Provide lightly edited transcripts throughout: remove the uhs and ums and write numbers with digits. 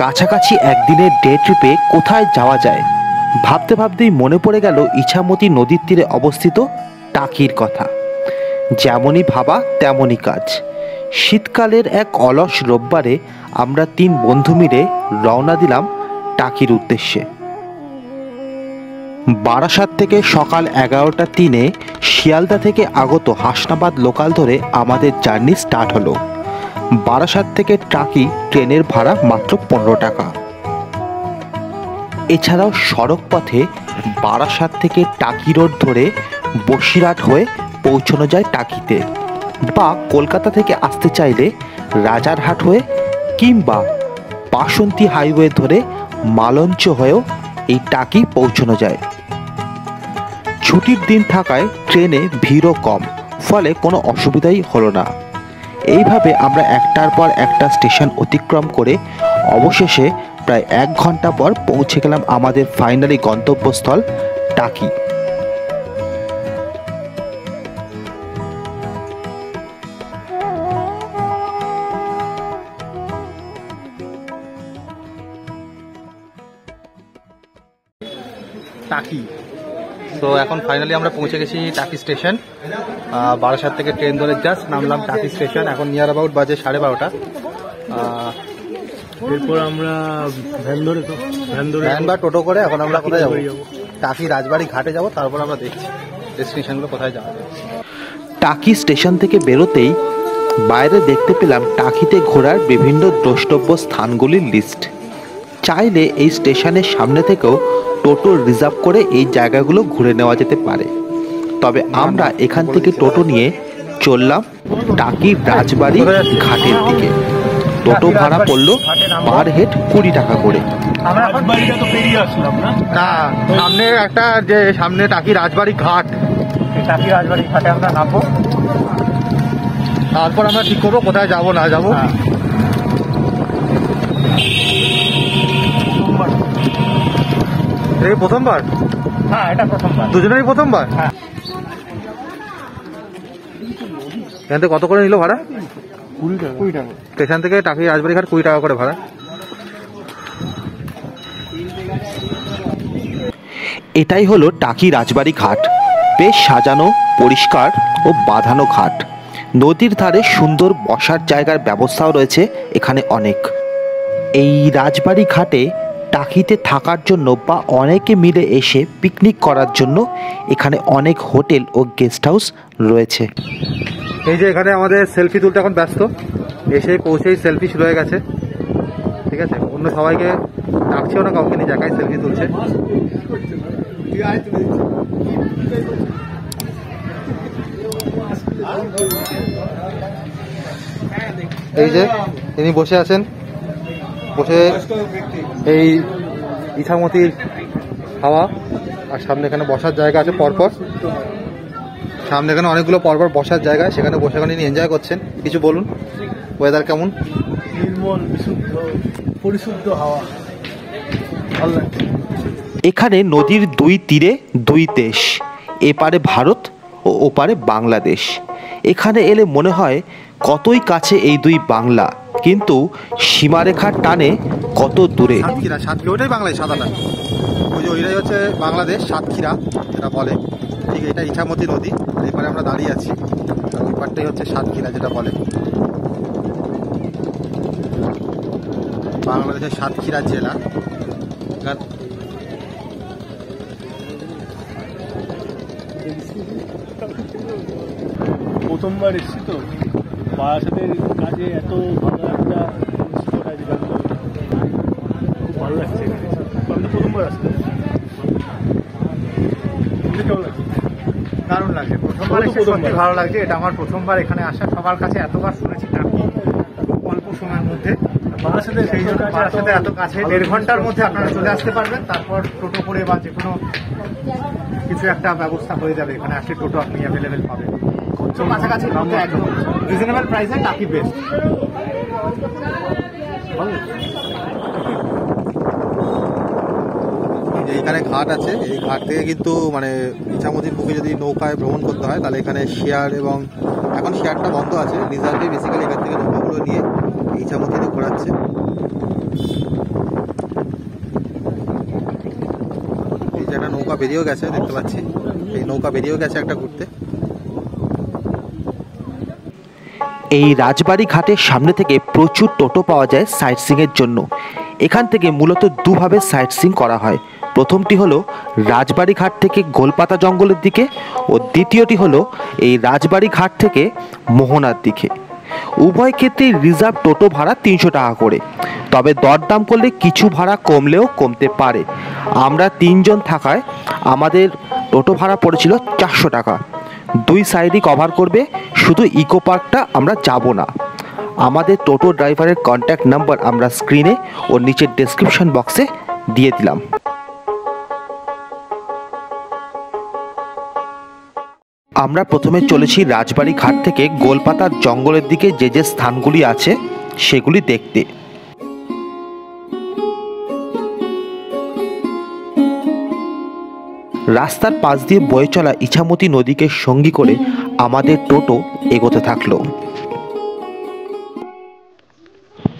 কাছাকাছি একদিনের ডে ট্রিপে কোথায় যাওয়া যায় ভাবতে ভাবতেই মনে পড়ে গেল ইছামতি নদীর তীরে অবস্থিত টাকির কথা। যেমনই ভাবা তেমনই কাজ। শীতকালের এক অলস রোববারে আমরা 3 বন্ধু মিলে রওনা দিলাম টাকির উদ্দেশ্যে। বারাসাত থেকে সকাল 11:03 শিয়ালদা থেকে আগত হাসনাবাদ লোকাল ধরে আমাদের জার্নি স্টার্ট হলো। বারাসাত থেকে টাকি ট্রেনের ভাড়া মাত্র 15 টাকা। এছাড়াও সড়ক পথে বারাসাত থেকে টাকি রোড ধরে বসিরহাট হয়ে পৌঁছানো যায় টাকিতে, বা কলকাতা থেকে আসতে চাইলে রাজারহাট হয়ে কিংবা বাসন্তী হাইওয়ে ধরে মালঞ্চ হয়েও এই টাকি পৌঁছানো যায়। ছুটির দিন থাকায় ট্রেনে ভিড়ও কম, ফলে কোনো অসুবিধাই হলো না। এইভাবে আমরা একটার পর একটা স্টেশন অতিক্রম করে অবশেষে প্রায় 1 ঘন্টা পর পৌঁছে গেলাম আমাদের ফাইনালি গন্তব্যস্থল টাকি। টাকি তো এখন ফাইনালি আমরা পৌঁছে গেছি টাকি স্টেশন। বারাসাত থেকে ট্রেন ধরে জাস্ট নামলাম টাকি স্টেশন। এখন নিয়ার অ্যাবাউট বাজে 12:30। এরপর আমরা ভ্যান বা টোটো করে এখন আমরা কোথায় যাবো? টাকি রাজবাড়ি ঘাটে যাব, তারপর আমরা দেখছি ডেস্টিনেশনগুলো কোথায় যাওয়া যায়। টাকি স্টেশন থেকে বেরোতেই বাইরে দেখতে পেলাম টাকিতে ঘোরার বিভিন্ন দ্রষ্টব্য স্থানগুলির লিস্ট। চাইলে এই স্টেশনের সামনে থেকেও টোটো রিজার্ভ করে এই জায়গাগুলো ঘুরে নেওয়া যেতে পারে। তবে আমরা এখান থেকে টোটো নিয়ে চললাম টাকি রাজবাড়ি ঘাটের দিকে। টোটো ভাড়া পড়লো পার হেড 20 টাকা করে। আমরা এখন বাড়িটা তো পেরিয়ে আসলাম না, সামনে একটা যে সামনে টাকি রাজবাড়ি ঘাট, টাকি রাজবাড়ি ঘাটে আমরা নামবো, তারপর আমরা ঠিক করবো কোথায় যাবো না যাবো। এটা প্রথমবার? হ্যাঁ, এটা প্রথমবার। দুজনেরই প্রথমবার? হ্যাঁ। এখান থেকে কত করে নিল ভাড়া? 20 টাকা। স্টেশন থেকে টাকি রাজবাড়ি ঘাট 20 টাকা করে ভাড়া। এটাই হলো টাকি রাজবাড়ি ঘাট। বেশ সাজানো, পরিষ্কার ও বাঁধানো ঘাট। নদীর ধারে সুন্দর বসার জায়গার ব্যবস্থাও রয়েছে এখানে অনেক। এই রাজবাড়ি ঘাটে টাকিতে থাকার জন্য বা অনেকে মিলে এসে পিকনিক করার জন্য এখানে অনেক হোটেল ও গেস্ট হাউস রয়েছে। এই যে এখানে আমাদের সেলফি তুলতে এখন ব্যস্ত, এসেই পৌঁছেই সেলফি শুরু হয়ে গেছে। ঠিক আছে, অন্য সবাইকে ডাকছেও না, কাউকে নিয়ে জায়গায় সেলফি তুলছে। এই যে তিনি বসে আছেন, বসে এই ইছামতির হাওয়া, আর সামনে এখানে বসার জায়গা আছে পরপর। সামনে এখানে অনেকগুলো পরপর বসার জায়গা, সেখানে বসে এখানে এনজয় করছেন। কিছু বলুন, ওয়েদার কেমন? নির্মল, বিশুদ্ধ, পরিশুদ্ধ হাওয়া, ভালো লাগছে। এখানে নদীর 2 তীরে 2 দেশ, এপারে ভারত ও ওপারে বাংলাদেশ। এখানে এলে মনে হয় কতই কাছে এই 2 বাংলা, কিন্তু সীমারেখার টানে কত দূরে। সাতক্ষীরা, ওটাই বাংলাদেশ সাদাটা, ওই যে ওইটাই হচ্ছে বাংলাদেশ, সাতক্ষীরা যেটা বলে। ঠিক, এটা ইছামতি নদী, এখানে আমরা দাঁড়িয়ে আছি, আর ওই পারটাই হচ্ছে সাতক্ষীরা যেটা বলে। বাংলাদেশের সাতক্ষীরা জেলা। প্রথমবার এসছি তো, বারাসাতের কাজে এত ভালো একটা খুব ভালো লাগছে। আমি তো প্রথমবার আসছি। কেমন লাগছে? দারুণ লাগছে। প্রথমবার এসে সত্যি ভালো লাগছে। এটা আমার প্রথমবার এখানে আসা। সবার কাছে এতবার শুনেছি টাকি, খুব অল্প সময়ের মধ্যে। বারাসাতে সেই জন্য বারাসাতে এত কাছে, 1.5 ঘন্টার মধ্যে আপনারা চলে আসতে পারবেন। তারপর টোটো করে বা যে কোনো কিছু একটা ব্যবস্থা হয়ে যাবে। এখানে আসলে টোটো আপনি অ্যাভেলেবেল পাবেন। তো কাছাকাছি মধ্যে একদম রিজনেবল প্রাইসে টাকি বেস্ট। এইখানে ঘাট আছে, এই ঘাট থেকে কিন্তু মানে ইছামতির বুকে যদি নৌকায় ভ্রমণ করতে হয় তাহলে এখানে শেয়ার, এবং এখন শেয়ারটা বন্ধ আছে, রিজার্ভে বেসিক্যালি এখান থেকে নৌকাগুলো নিয়ে ইছামতিতে ঘোরাচ্ছে। একটা নৌকা বেরিয়েও গেছে, দেখতে পাচ্ছি এই নৌকা বেরিয়েও গেছে একটা ঘুরতে। এই রাজবাড়ি ঘাটের সামনে থেকে প্রচুর টোটো পাওয়া যায় সাইট সিইংয়ের জন্য। এখান থেকে মূলত দুভাবে সাইট সিইং করা হয়। প্রথমটি হলো রাজবাড়ি ঘাট থেকে গোলপাতা জঙ্গলের দিকে, ও দ্বিতীয়টি হলো এই রাজবাড়ি ঘাট থেকে মোহনার দিকে। উভয় ক্ষেত্রেই রিজার্ভ টোটো ভাড়া 300 টাকা করে, তবে দরদাম করলে কিছু ভাড়া কমলেও কমতে পারে। আমরা 3 জন থাকায় আমাদের টোটো ভাড়া পড়েছিল 400 টাকা। 2 সাইডই কভার করবে, শুধু ইকো পার্কটা আমরা যাব না। আমাদের টোটো ড্রাইভারের কন্ট্যাক্ট নাম্বার আমরা স্ক্রিনে ও নিচের ডেসক্রিপশন বক্সে দিয়ে দিলাম। আমরা প্রথমে চলেছি রাজবাড়ি ঘাট থেকে গোলপাতার জঙ্গলের দিকে যে যে স্থানগুলি আছে সেগুলি দেখতে। রাস্তার পাশ দিয়ে বয়ে চলা ইছামতি নদীকে সঙ্গী করে আমাদের টোটো এগোতে থাকলো।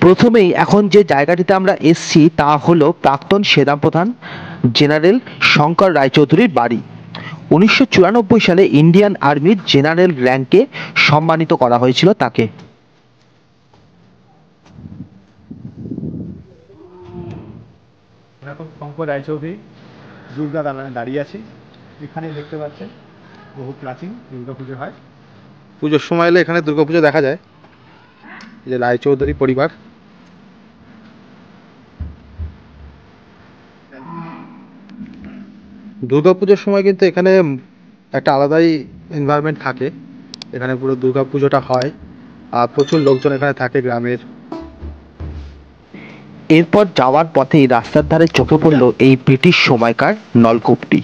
প্রথমেই এখন যে জায়গাটিতে আমরা এসছি তা হলো প্রাক্তন সেনাপ্রধান জেনারেল শঙ্কর রায়চৌধুরীর বাড়ি। 1994 সালে ইন্ডিয়ান আর্মির জেনারেল র্যাঙ্কে সম্মানিত করা হয়েছিল তাকে। এখন শঙ্কর রায়চৌধুরী দুর্গা দাঁড়িয়ে আছি। এখানে দেখতে পাচ্ছেন বহু প্রাচীন দুর্গাপুজো হয়। পুজোর সময় এলে এখানে দুর্গাপুজো দেখা যায়। এই যে রায়চৌধুরী পরিবার। দুর্গাপুজোর সময় কিন্তু এখানে একটা আলাদাই এনভায়রনমেন্ট থাকে। এখানে পুরো দুর্গাপুজোটা হয় আর প্রচুর লোকজন এখানে থাকে গ্রামের। এরপর যাওয়ার পথেই রাস্তার ধারে চোখে পড়ল এই ব্রিটিশ সময়কার নলকূপটি।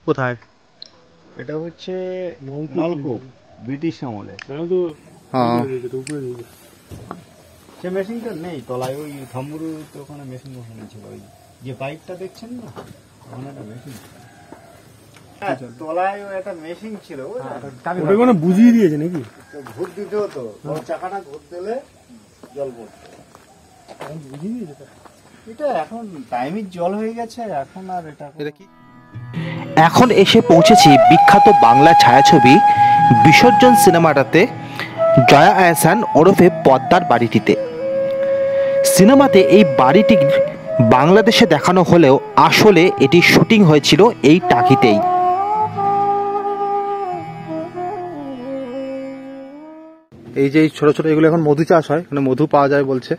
কোথায়? এটা হচ্ছে নলকূপ, ব্রিটিশ আমলে। হ্যাঁ, সে মেশিনটা নেই তলায়, ওই থাম্বুরু তো ওখানে মেশিন বসানো ছিল। ওই যে পাইপটা দেখছেন না, ওখানে একটা মেশিন, তলায় একটা মেশিন ছিল, ওটা বুঝিয়ে দিয়েছে নাকি? ঘুর দিতে হতো, চাকাটা ঘুর দিলে জল পড়তো। বুঝিয়ে দিয়েছে এটা এখন টাইমের জল হয়ে গেছে, এখন আর এটা কি? এখন এসে পৌঁছেছি বিখ্যাত বাংলা ছায়াছবি বিসর্জন সিনেমাটাতে জয়া আহসান ওরফে পদ্মার বাড়িটিতে। সিনেমাতে এই বাড়িটি বাংলাদেশে দেখানো হলেও আসলে এটি শুটিং হয়েছিল এই টাকিতেই। এই যে ছোট ছোট এগুলো এখন মধু চাষ হয়, মানে মধু পাওয়া যায় বলছে।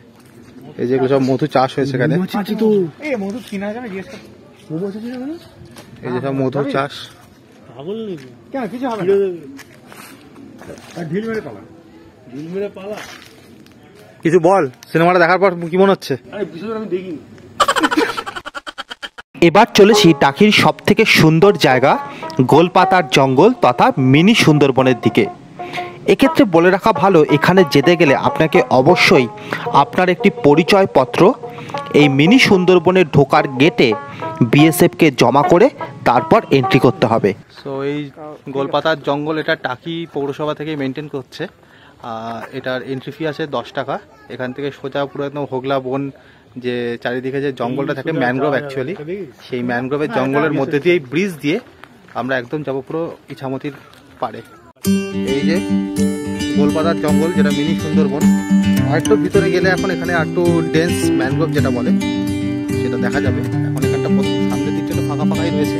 এই যে এগুলো সব মধু চাষ হয়েছে এখানে। মধু কিনা যাবে, জিজ্ঞেস কর। এই যে সব মধু চাষ। কেন কিছু হবে না, ঢিল মেরে পালা, ঢিল মেরে পালা। কিছু বল, সিনেমাটা দেখার পর কি মনে হচ্ছে? আরে বিশেষ আমি দেখিনি। এবার চলেছি টাকির সব থেকে সুন্দর জায়গা গোলপাতার জঙ্গল তথা মিনি সুন্দরবনের দিকে। এক্ষেত্রে বলে রাখা ভালো, এখানে যেতে গেলে আপনাকে অবশ্যই আপনার একটি পরিচয়পত্র এই মিনি সুন্দরবনের ঢোকার গেটে বিএসএফকে জমা করে তারপর এন্ট্রি করতে হবে। সো এই গোলপাতার জঙ্গল এটা টাকি পৌরসভা থেকে মেনটেন করছে। এটার এন্ট্রি ফি আছে 10 টাকা। এখান থেকে সোজা পুরো একদম হোগলা বন, যে চারিদিকে যে জঙ্গলটা থাকে ম্যানগ্রোভ অ্যাকচুয়ালি, সেই ম্যানগ্রোভের জঙ্গলের মধ্যে দিয়ে ব্রিজ দিয়ে আমরা একদম যাবো পুরো ইছামতির পাড়ে। এই যে গোলপাতার জঙ্গল, যেটা মিনি সুন্দরবন। আর একটু ভিতরে গেলে এখন এখানে একটু ডেন্স ম্যানগ্রোভ যেটা বলে সেটা দেখা যাবে। এখন এখানটা সামনের দিকটা একটু ফাঁকা ফাঁকাই রয়েছে।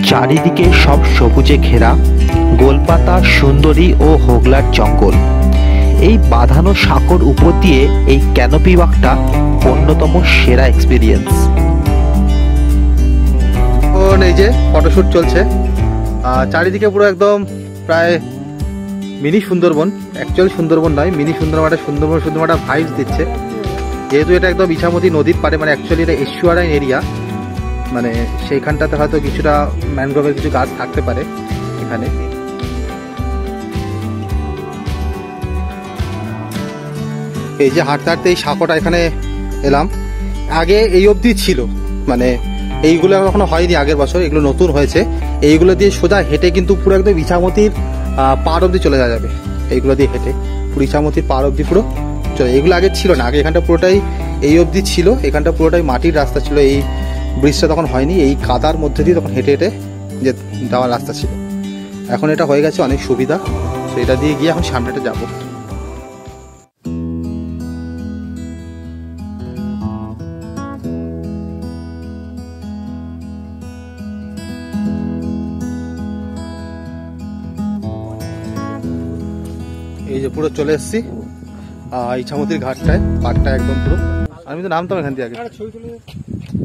চারিদিকে সব সবুজে ঘেরা গোলপাতা, সুন্দরী ও হোগলার জঙ্গল। এই বাঁধানো সাঁকোর উপর দিয়ে এই ক্যানোপি ওয়াকটা অন্যতম সেরা এক্সপিরিয়েন্স। এই যে ফটোশুট চলছে, চারিদিকে পুরো একদম প্রায় মিনি সুন্দরবন। অ্যাকচুয়ালি সুন্দরবন নয়, মিনি সুন্দরবন একটা ভাইবস দিচ্ছে। যেহেতু এটা একদম ইছামতি নদীর পাড়ে, মানে অ্যাকচুয়ালি এটা এস্টুয়ারাইন এরিয়া, মানে সেইখানটাতে হয়তো কিছুটা ম্যানগ্রোভের কিছু গাছ থাকতে পারে এখানে। এই যে হাঁটতে হাঁটতে এই সাঁকোটা এখানে এলাম। আগে এই অবধি ছিল, মানে এইগুলো এখনো হয়নি আগের বছর, এগুলো নতুন হয়েছে। এইগুলো দিয়ে সোজা হেঁটে কিন্তু পুরো একদম ইছামতির পাড় অব্দি চলে যাওয়া যাবে। এইগুলো দিয়ে হেঁটে পুরো ইছামতির পাড় অব্দি পুরো চলে। এগুলো আগে ছিল না, আগে এখানটা পুরোটাই এই অবধি ছিল, এখানটা পুরোটাই মাটির রাস্তা ছিল। এই ব্রিজটা তখন হয়নি, এই কাদার মধ্যে দিয়ে তখন হেঁটে হেঁটে যে যাওয়ার রাস্তা ছিল। এখন এটা হয়ে গেছে, অনেক সুবিধা। সেটা দিয়ে গিয়ে এখন সামনেটা যাবো। এই যে পুরো চলে এসেছি ইছামতির ঘাটটায়, পাড়টা একদম পুরো। আমি তো নামতাম এখান থেকে আগে,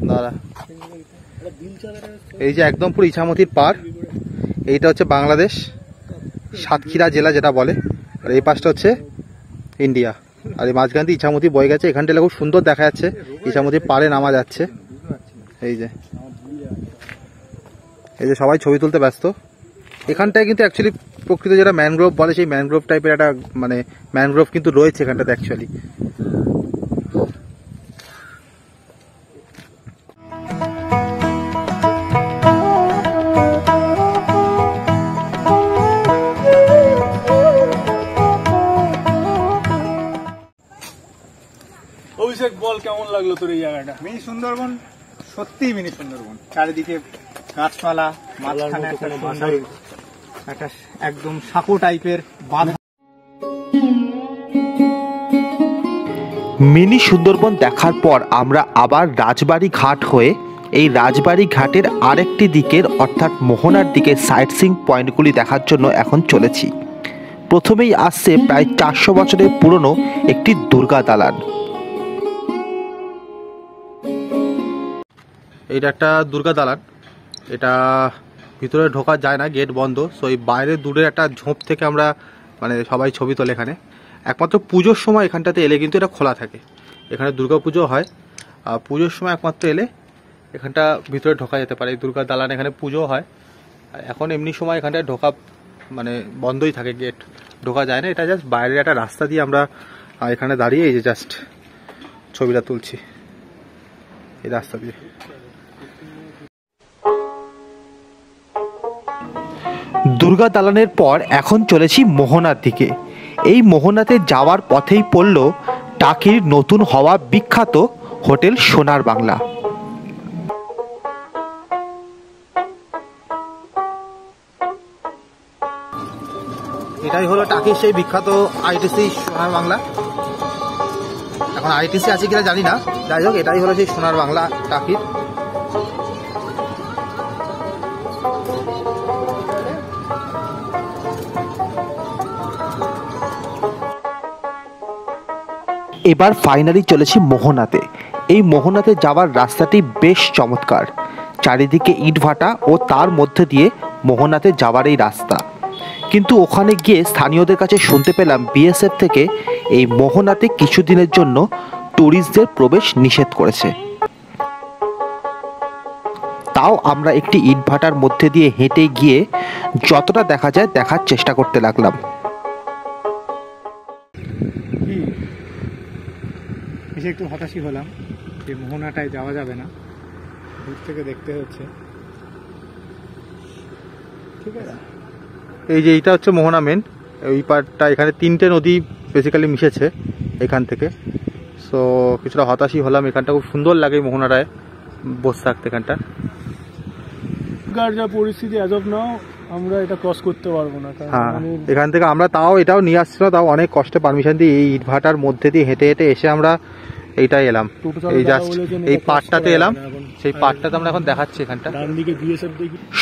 দাঁড়া। এই যে একদম পুরো ইছামতির পাড়। এইটা হচ্ছে বাংলাদেশ, সাতক্ষীরা জেলা যেটা বলে, আর এই পাশটা হচ্ছে ইন্ডিয়া। আর এই মাঝখান দিয়ে ইছামতি বয়ে গেছে। এখানটা খুব সুন্দর দেখা যাচ্ছে, ইছামতির পাড়ে নামা যাচ্ছে। এই যে সবাই ছবি তুলতে ব্যস্ত। এখানটায় কিন্তু অ্যাকচুয়ালি প্রকৃত যেটা ম্যানগ্রোভ বলে, সেই ম্যানগ্রোভ টাইপের একটা মানে ম্যানগ্রোভ কিন্তু রয়েছে এখানটাতে অ্যাকচুয়ালি। অভিষেক বল, কেমন লাগলো তোর এই জায়গাটা? মিনি সুন্দরবন, সত্যিই মিনি সুন্দরবন। চারিদিকে গাছপালা, মাঝখানে একটা সুন্দর একটা একদম সাঁকো টাইপের বাঁধা। মিনি সুন্দরবন দেখার পর আমরা আবার রাজবাড়ি ঘাট হয়ে এই রাজবাড়ি ঘাটের আরেকটি দিকের অর্থাৎ মোহনার দিকে সাইট সিইং পয়েন্টগুলি দেখার জন্য এখন চলেছি। প্রথমেই আসছে প্রায় 400 বছরের পুরনো একটি দুর্গা দালান। এইটা একটা দুর্গা দালান। এটা ভিতরে ঢোকা যায় না, গেট বন্ধ। সো এই বাইরের দূরের একটা ঝোপ থেকে আমরা মানে সবাই ছবি তোলে এখানে। একমাত্র পুজোর সময় এখানটাতে এলে কিন্তু এটা খোলা থাকে। এখানে দুর্গা পুজো হয়, পুজোর সময় একমাত্র এলে এখানটা ভিতরে ঢোকা যেতে পারে। এই দুর্গা দালান এখানে পুজো হয়। এখন এমনি সময় এখানটায় ঢোকা মানে বন্ধই থাকে, গেট ঢোকা যায় না। এটা জাস্ট বাইরের একটা রাস্তা দিয়ে আমরা এখানে দাঁড়িয়ে এই যে জাস্ট ছবিটা তুলছি এই রাস্তা দিয়ে। দুর্গা দালানের পর এখন চলেছি মোহনার দিকে। এই মোহনাতে যাওয়ার পথেই পড়ল টাকির নতুন হওয়া বিখ্যাত হোটেল সোনার বাংলা। এটাই হলো টাকির সেই বিখ্যাত আইটিসি সোনার বাংলা। এখন আইটিসি আছে কিনা জানি না, যাই হোক এটাই হলো সেই সোনার বাংলা টাকির। এবার ফাইনালি চলেছি মোহনাতে। এই মোহনাতে যাওয়ার রাস্তাটি বেশ চমৎকার, চারিদিকে ইটভাটা ও তার মধ্যে দিয়ে মোহনাতে যাওয়ার এই রাস্তা। কিন্তু ওখানে গিয়ে স্থানীয়দের কাছে শুনতে পেলাম বিএসএফ থেকে এই মোহনাতে কিছুদিনের জন্য ট্যুরিস্টদের প্রবেশ নিষেধ করেছে। তাও আমরা একটি ইটভাটার মধ্যে দিয়ে হেঁটে গিয়ে যতটা দেখা যায় দেখার চেষ্টা করতে লাগলাম। এসে একটু হতাশই হলাম যে মোহনাটায় যাওয়া যাবে না, দূর থেকে দেখতে হচ্ছে। ঠিক আছে, এই যে এইটা হচ্ছে মোহনা মেন, এই পার্টটা। এখানে 3টে নদী বেসিক্যালি মিশেছে এখান থেকে। সো কিছুটা হতাশই হলাম। এখানটা খুব সুন্দর লাগে মোহনাটায় বসে থাকতে। এখানটা যা পরিস্থিতি অ্যাজ অফ নাও আমরা এটা ক্রস করতে পারবো না। হ্যাঁ, এখান থেকে আমরা তাও এটাও নিয়ে আসছিলাম, তাও অনেক কষ্টে পারমিশন দিয়ে এই ইটভাটার মধ্যে দিয়ে হেঁটে হেঁটে এসে আমরা এইটাই এলাম। এই জাস্ট এই পার্টটাতে এলাম, সেই পার্টটাতে আমরা এখন দেখাচ্ছি। এখানটা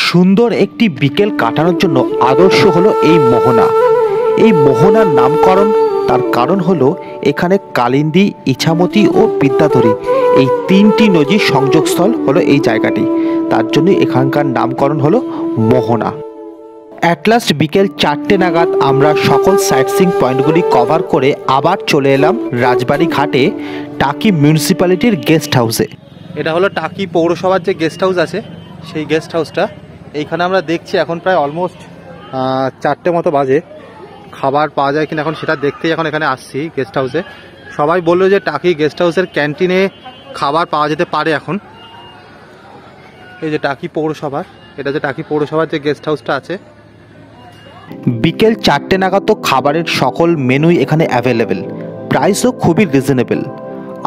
সুন্দর একটি বিকেল কাটানোর জন্য আদর্শ হলো এই মোহনা। এই মোহনার নামকরণ তার কারণ হলো এখানে কালিন্দী, ইছামতি ও বিদ্যাধরী এই 3টি নদীর সংযোগস্থল হলো এই জায়গাটি, তার জন্য এখানকার নামকরণ হলো মোহনা। অ্যাট লাস্ট বিকেল 4টে নাগাদ আমরা সকল সাইট সিইং পয়েন্টগুলি কভার করে আবার চলে এলাম রাজবাড়ি ঘাটে টাকি মিউনিসিপ্যালিটির গেস্ট হাউসে। এটা হলো টাকি পৌরসভার যে গেস্ট হাউস আছে, সেই গেস্ট হাউসটা। এইখানে আমরা দেখছি এখন প্রায় অলমোস্ট 4টে মতো বাজে। খাবার পাওয়া যায় কিনা এখন সেটা দেখতেই এখন এখানে আসছি গেস্ট হাউসে। সবাই বললো যে টাকি গেস্ট হাউসের ক্যান্টিনে খাবার পাওয়া যেতে পারে এখন। এই যে টাকি পৌরসভার, এটা যে টাকি পৌরসভার যে গেস্ট হাউসটা আছে। বিকেল 4টে নাগাদ তো খাবারের সকল মেনুই এখানে অ্যাভেলেবেল, প্রাইসও খুবই রিজনেবল।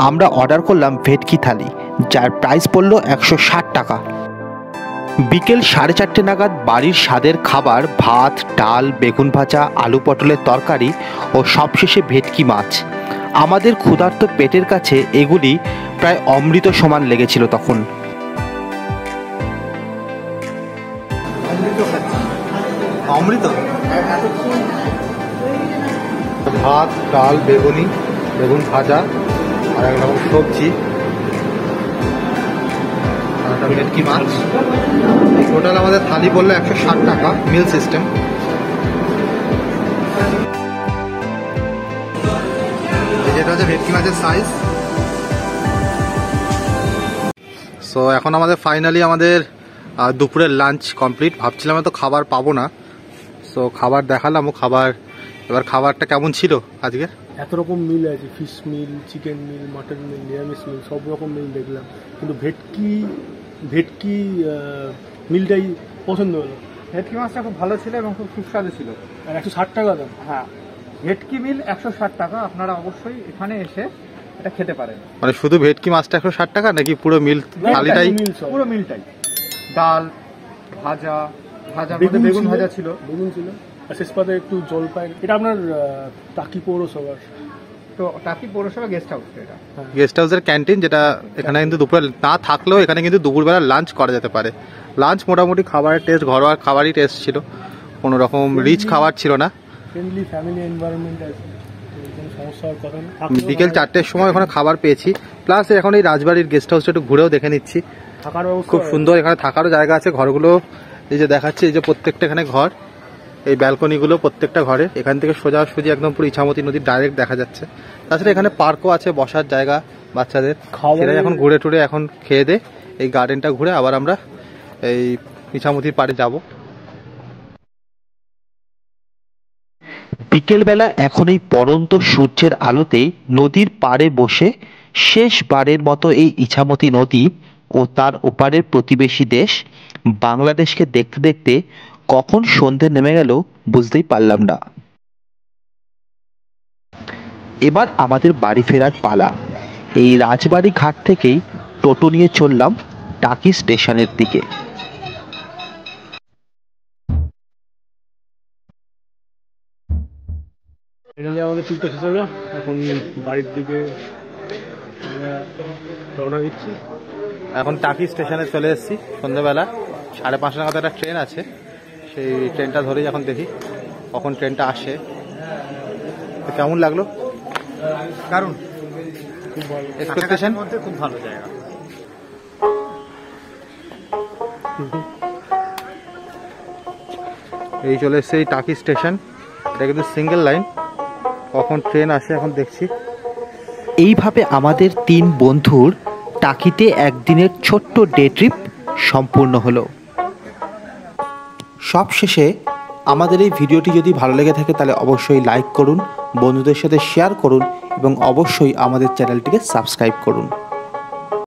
আমরা অর্ডার করলাম ভেটকি থালি, যার প্রাইস পড়ল 160 টাকা। বিকেল 4:30 নাগাদ বাড়ির স্বাদের খাবার ভাত, ডাল, বেগুন ভাজা, আলু পটলের তরকারি ও সবশেষে ভেটকি মাছ। আমাদের ক্ষুধার্ত পেটের কাছে এগুলি প্রায় অমৃত সমান লেগেছিল তখন। অমৃত। ভাত, ডাল, বেগুন ভাজা আর এক রকম সবজি আর একটা ভেটকি মাছ। টোটাল আমাদের থালি বললো 160 টাকা, মিল সিস্টেম। যেটা হচ্ছে ভেটকি মাছের সাইজ। সো এখন আমাদের ফাইনালি আমাদের দুপুরের লাঞ্চ কমপ্লিট। ভাবছিলাম তো খাবার পাবো না, সো খাবার দেখালাম। ও এবার খাবারটা কেমন ছিল আজকে? এত রকম মিল আছে, ফিশ মিল, চিকেন মিল, মাটন মিল, নিরামিষ মিল, সব রকম মিল দেখলাম, কিন্তু ভেটকি মিলটাই পছন্দ হলো। ভেটকি মাছটা খুব ভালো ছিল এবং খুব সুস্বাদু ছিল। আর 160 টাকা দাম। হ্যাঁ, ভেটকি মিল 160 টাকা। আপনারা অবশ্যই এখানে এসে এটা খেতে পারেন। মানে শুধু ভেটকি মাছটা 160 টাকা নাকি পুরো মিল থালিটাই? পুরো মিলটাই, ডাল, ভাজার মধ্যে বেগুন ভাজা ছিল, আর শেষ পাতে একটু জলপাই। এটা আপনার টাকি পৌরসভার, তো টাকি পৌরসভা গেস্ট হাউস। এটা গেস্ট হাউসের ক্যান্টিন, যেটা এখানে কিন্তু দুপুরে না থাকলেও এখানে কিন্তু দুপুরবেলা লাঞ্চ করা যেতে পারে। লাঞ্চ মোটামুটি খাবারের টেস্ট ঘরোয়া খাবারই টেস্ট ছিল, কোনো রকম রিচ খাবার ছিল না। ফ্রেন্ডলি ফ্যামিলি এনভায়রনমেন্ট আছে, কোনো সমস্যা হওয়ার কথা না। বিকেল 4টের সময় ওখানে খাবার পেয়েছি, প্লাস এখন এই রাজবাড়ির গেস্ট হাউসটা একটু ঘুরেও দেখে নিচ্ছি। থাকার ব্যবস্থা খুব সুন্দর, এখানে থাকারও জায়গা আছে। ঘরগুলো এই যে দেখাচ্ছে, এই যে প্রত্যেকটা এখানে ঘর, এই ব্যালকনিগুলো প্রত্যেকটা ঘরে। এখান থেকে সোজাসুজি একদম পুরো ইছামতি নদী ডাইরেক্ট দেখা যাচ্ছে। তাছাড়া এখানে পার্কও আছে, বসার জায়গা বাচ্চাদের। সেটাই এখন ঘুরে টুরে এখন খেয়ে দে এই গার্ডেনটা ঘুরে আবার আমরা এই ইছামতির পাড়ে যাব। বিকেলবেলা এখন এই পড়ন্ত সূর্যের আলোতে নদীর পাড়ে বসে শেষবারের মতো এই ইছামতি নদী ও তার ওপারের প্রতিবেশী দেশ বাংলাদেশকে দেখতে দেখতে কখন সন্ধে নেমে গেল বুঝতেই পারলাম না। এবার আমাদের বাড়ি ফেরার পালা। এই রাজবাড়ি ঘাট থেকেই টোটো নিয়ে চললাম টাকি স্টেশনের দিকে। ফাইনালি আমাদের ট্রিপটা শেষ হলো, এখন বাড়ির দিকে রওনা দিচ্ছি। এখন টাকি স্টেশনে চলে এসেছি। সন্ধ্যেবেলা 5:30 নাগাদ একটা ট্রেন আছে, সেই ট্রেনটা ধরেই এখন দেখি কখন ট্রেনটা আসে। তো কেমন লাগলো? কারণ খুব ভালো। এক্সপেকটেশন মধ্যে খুব ভালো জায়গা। এই চলে এসছে এই টাকি স্টেশন। এটা কিন্তু সিঙ্গেল লাইন, কখন ট্রেন আসে এখন দেখছি। এইভাবে আমাদের 3 বন্ধুর টাকিতে একদিনের ছোট্ট ডে ট্রিপ সম্পূর্ণ হলো। সবশেষে আমাদের এই ভিডিওটি যদি ভালো লেগে থাকে তাহলে অবশ্যই লাইক করুন, বন্ধুদের সাথে শেয়ার করুন এবং অবশ্যই আমাদের চ্যানেলটিকে সাবস্ক্রাইব করুন।